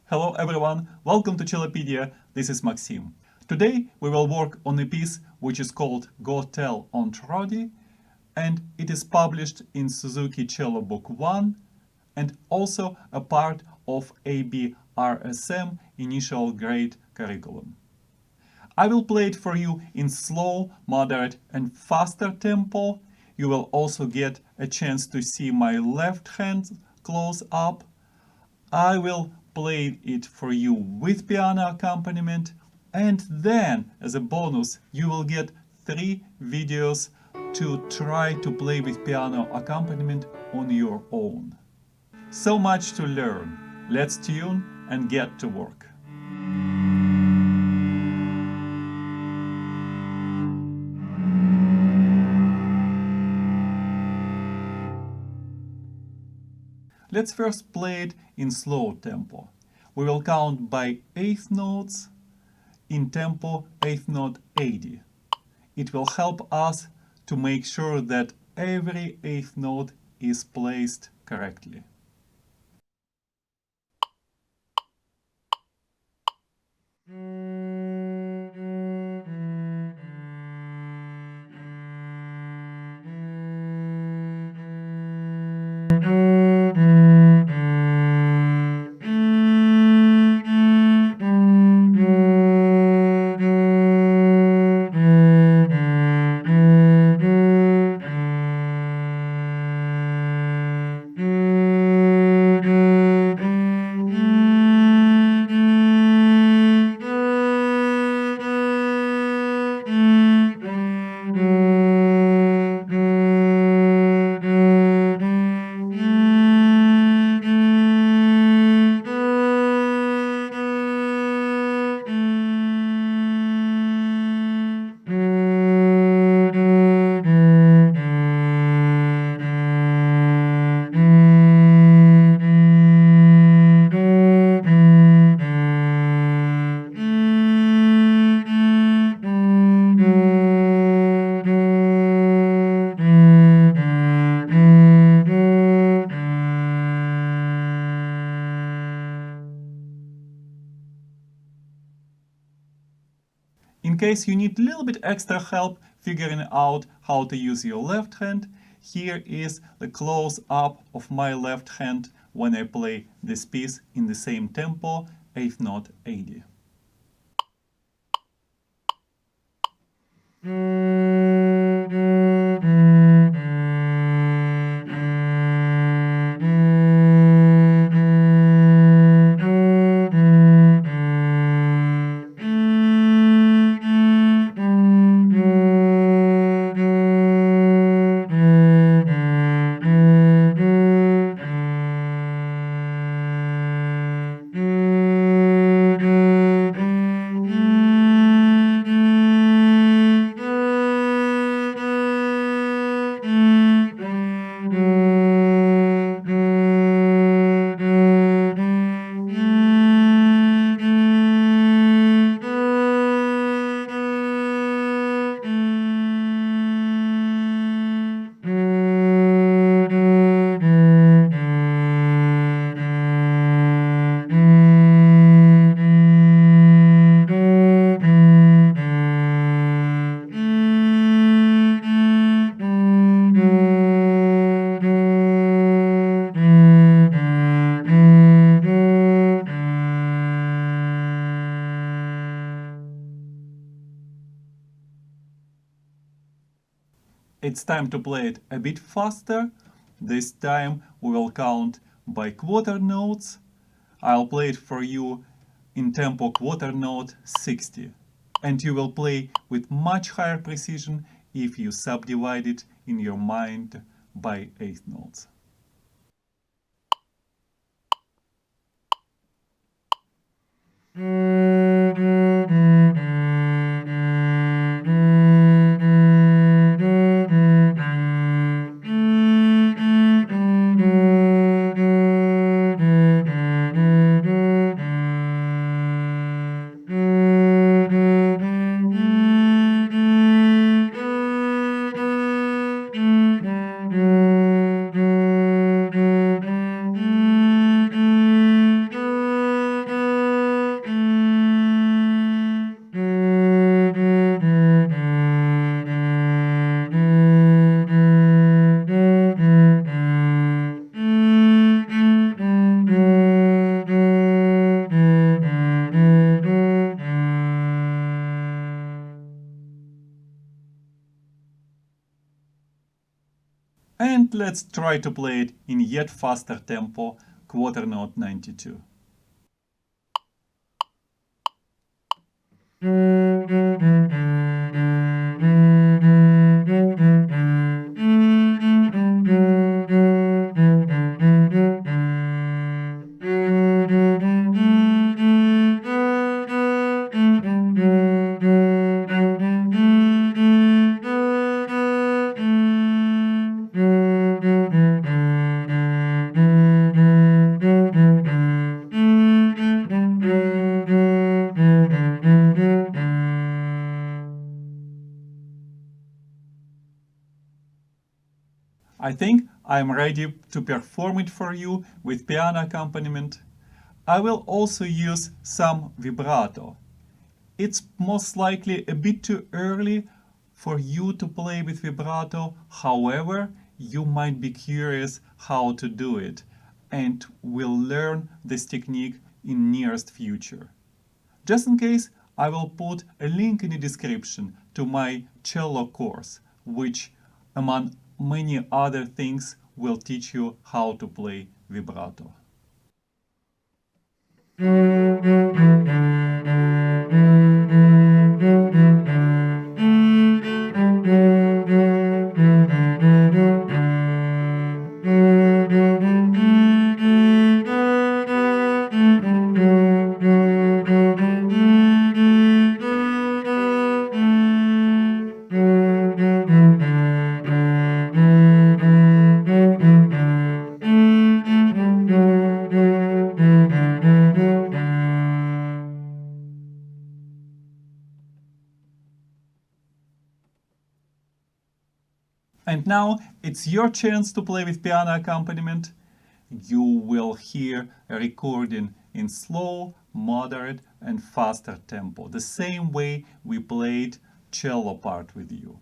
Hello everyone, welcome to Cellopedia, this is Maxim. Today we will work on a piece which is called Tell Aunt Rhody, and it is published in Suzuki Cello Book 1 and also a part of ABRSM Initial Grade curriculum. I will play it for you in slow, moderate and faster tempo. You will also get a chance to see my left hand close up. I will play it for you with piano accompaniment, and then as a bonus you will get 3 videos to try to play with piano accompaniment on your own. So much to learn. Let's tune and get to work. Let's first play it in slow tempo. We will count by eighth notes, in tempo eighth note 80. It will help us to make sure that every eighth note is placed correctly. In case you need a little bit extra help figuring out how to use your left hand, here is the close-up of my left hand when I play this piece in the same tempo, eighth note 80. It's time to play it a bit faster. This time we will count by quarter notes. I'll play it for you in tempo quarter note 60. And you will play with much higher precision if you subdivide it in your mind by eighth notes. let's try to play it in yet faster tempo, quarter note 92. I think I'm ready to perform it for you with piano accompaniment. I will also use some vibrato. It's most likely a bit too early for you to play with vibrato. However, you might be curious how to do it and will learn this technique in nearest future. Just in case, I will put a link in the description to my cello course, which, among many other things, will teach you how to play vibrato. And now it's your chance to play with piano accompaniment. You will hear a recording in slow, moderate, and faster tempo, the same way we played cello part with you.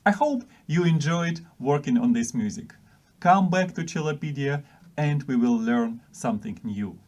I hope you enjoyed working on this music. Come back to Cellopedia and we will learn something new.